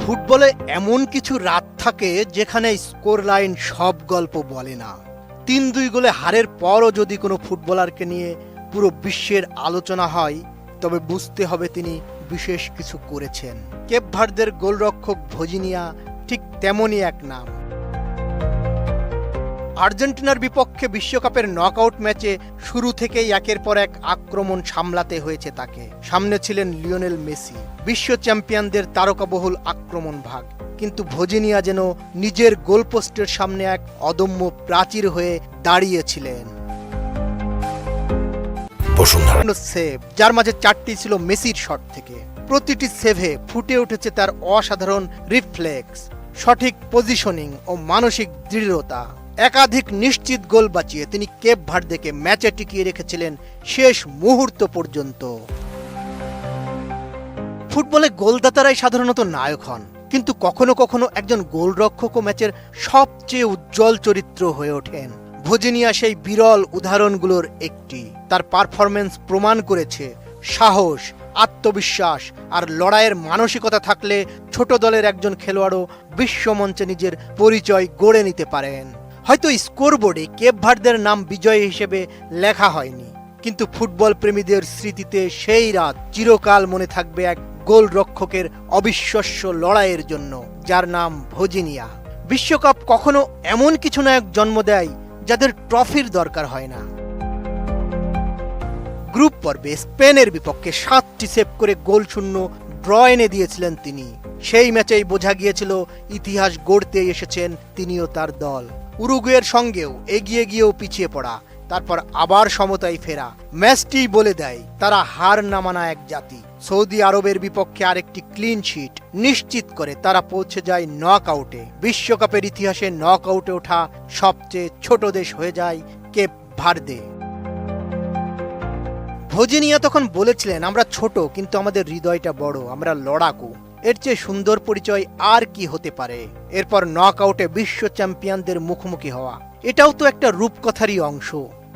ফুটবলে এমন কিছু রাত থাকে যেখানে স্কোর লাইন সব গল্প বলে না। ৩-২ গোলে হারের পরও যদি কোনো ফুটবলারকে নিয়ে পুরো বিশ্বের আলোচনা হয়, তবে বুঝতে হবে তিনি বিশেষ কিছু করেছেন। কেপ ভার্দের গোলরক্ষক ভজিনিয়া ঠিক তেমনই এক নাম। আর্জেন্টিনার বিপক্ষে বিশ্বকাপের নকআউট ম্যাচে শুরু থেকেই একের পর এক আক্রমণ সামলাতে হয়েছে তাকে। সামনে ছিলেন লিওনেল মেসি, বিশ্ব চ্যাম্পিয়নদের তারকাবহুল আক্রমণ ভাগ। কিন্তু ভজিনিয়া যেন নিজের গোলপোস্টের সামনে এক অদম্য প্রাচীর হয়ে দাঁড়িয়েছিলেন। সেভ, যার মাঝে 4টি ছিল মেসির শট থেকে। প্রতিটি সেভে ফুটে উঠেছে তার অসাধারণ রিফ্লেক্স, সঠিক পজিশনিং ও মানসিক দৃঢ়তা। একাধিক নিশ্চিত গোল বাঁচিয়ে তিনি কেপ ভার্দেকে ম্যাচে টিকিয়ে রেখেছিলেন শেষ মুহূর্ত পর্যন্ত। ফুটবলে গোলদাতারাই সাধারণত নায়ক হন, কিন্তু কখনো কখনো একজন গোলরক্ষকও ম্যাচের সবচেয়ে উজ্জ্বল চরিত্র হয়ে ওঠেন। ভজিনিয়া সেই বিরল উদাহরণগুলোর একটি। তার পারফরম্যান্স প্রমাণ করেছে সাহস, আত্মবিশ্বাস আর লড়াইয়ের মানসিকতা থাকলে ছোট দলের একজন খেলোয়াড়ও বিশ্বমঞ্চে নিজের পরিচয় গড়ে নিতে পারেন। হয়তো স্কোরবোর্ডে কেপ ভার্দের নাম বিজয়ী হিসেবে লেখা হয়নি, কিন্তু ফুটবল প্রেমীদের স্মৃতিতে সেই রাত চিরকাল মনে থাকবে এক গোলরক্ষকের অবিশ্বাস্য লড়াইয়ের জন্য, যার নাম ভজিনিয়া। বিশ্বকাপ কখনো এমন কিছু নায়ক জন্ম দেয় যাদের ট্রফির দরকার হয় না। গ্রুপ পর্বে স্পেনের বিপক্ষে 7টি সেভ করে গোল শূন্য ড্র এনে দিয়েছিলেন তিনি। সেই ম্যাচেই বোঝা গিয়েছিল ইতিহাস গড়তে এসেছেন তিনিও তার দল। উরুগুয়ের সঙ্গেও এগিয়ে গিয়েও পিছিয়ে পড়া, তারপর আবার সমতায় ফেরা ম্যাচটি বলে দেয় তারা হার না মানা এক জাতি। সৌদি আরবের বিপক্ষে আরেকটি ক্লিন শিট নিশ্চিত করে তারা পৌঁছে যায় নকআউটে। বিশ্বকাপের ইতিহাসে নকআউটে ওঠা সবচেয়ে ছোট দেশ হয়ে যায় কেপ ভার্দে। ভজিনিয়া তখন বলেছিলেন, আমরা ছোট কিন্তু আমাদের হৃদয়টা বড়, আমরা লড়াকু। এর চেয়ে সুন্দর পরিচয় আর কি হতে পারে। এরপর নকআউটে বিশ্ব চ্যাম্পিয়নদের মুখোমুখি হওয়া, এটাও তো একটা রূপকথারই অংশ।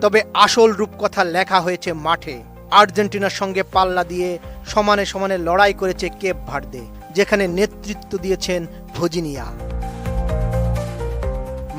তবে আসল রূপকথা লেখা হয়েছে মাঠে। আর্জেন্টিনার সঙ্গে পাল্লা দিয়ে সমানে সমানে লড়াই করেছে কেপ ভার্দে, যেখানে নেতৃত্ব দিয়েছেন ভজিনিয়া।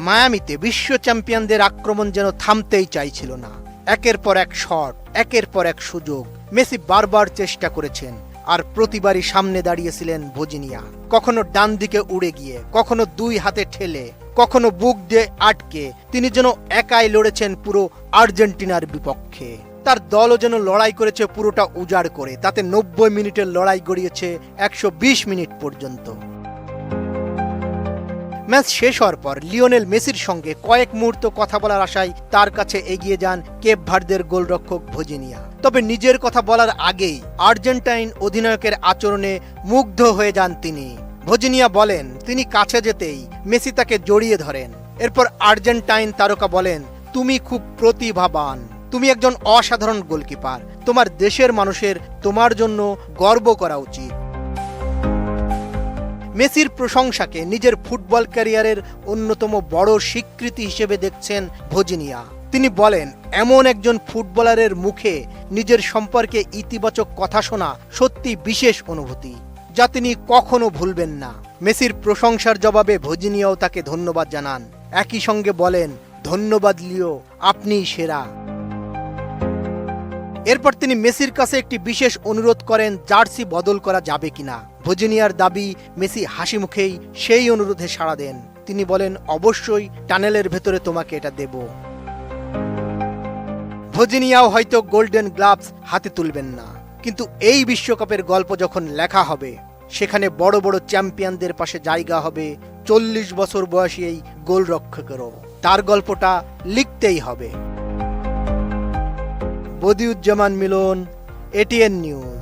মায়ামিতে বিশ্ব চ্যাম্পিয়নদের আক্রমণ যেন থামতেই চাইছিল না। একের পর এক শট, একের পর এক সুযোগ। মেসি বারবার চেষ্টা করেছেন, আর প্রতিবারই সামনে দাঁড়িয়েছিলেন ভজিনিয়া। কখনো ডান দিকে উড়ে গিয়ে, কখনো 2 হাতে ঠেলে, কখনো বুক দিয়ে আটকে তিনি যেন একাই লড়েছেন পুরো আর্জেন্টিনার বিপক্ষে। তার দলও যেন লড়াই করেছে পুরোটা উজাড় করে। তাতে 90 মিনিটের লড়াই গড়িয়েছে 120 মিনিট পর্যন্ত। ম্যাচ শেষ হওয়ার পর লিওনেল মেসির সঙ্গে কয়েক মুহূর্ত কথা বলার আশায় তার কাছে এগিয়ে যান কেপ ভার্দের গোলরক্ষক ভজিনিয়া। তবে নিজের কথা বলার আগেই আর্জেন্টাইন অধিনায়কের আচরণে মুগ্ধ হয়ে যান তিনি। ভজিনিয়া বলেন, তিনি কাছে যেতেই মেসি তাকে জড়িয়ে ধরেন। এরপর আর্জেন্টাইন তারকা বলেন, তুমি খুব প্রতিভাবান, তুমি একজন অসাধারণ গোলকিপার, তোমার দেশের মানুষের তোমার জন্য গর্ব করা উচিত। মেসির প্রশংসাকে নিজের ফুটবল ক্যারিয়ারের অন্যতম বড় স্বীকৃতি হিসেবে দেখছেন ভজিনিয়া। তিনি বলেন, এমন একজন ফুটবলারের মুখে নিজের সম্পর্কে ইতিবাচক কথা শোনা সত্যি বিশেষ অনুভূতি, যা তিনি কখনো ভুলবেন না। মেসির প্রশংসার জবাবে ভজিনিয়াও তাকে ধন্যবাদ জানান। একই সঙ্গে বলেন, ধন্যবাদ লিও, আপনিই সেরা। এরপর তিনি মেসির কাছে একটি বিশেষ অনুরোধ করেন, জার্সি বদল করা যাবে কিনা। ভজিনিয়ার দাবি, মেসি হাসি মুখেই সেই অনুরোধে সাড়া দেন। তিনি বলেন, অবশ্যই, টানেলের ভেতরে তোমাকে এটা দেব। ভজিনিয়াও হয়তো গোল্ডেন গ্লাভস হাতে তুলবেন না, কিন্তু এই বিশ্বকাপের গল্প যখন লেখা হবে, সেখানে বড় বড় চ্যাম্পিয়নদের পাশে জায়গা হবে 40 বছর বয়সী এই গোলরক্ষকেরও। তার গল্পটা লিখতেই হবে। বদিউজ্জামান মিলন, এটিএন নিউজ।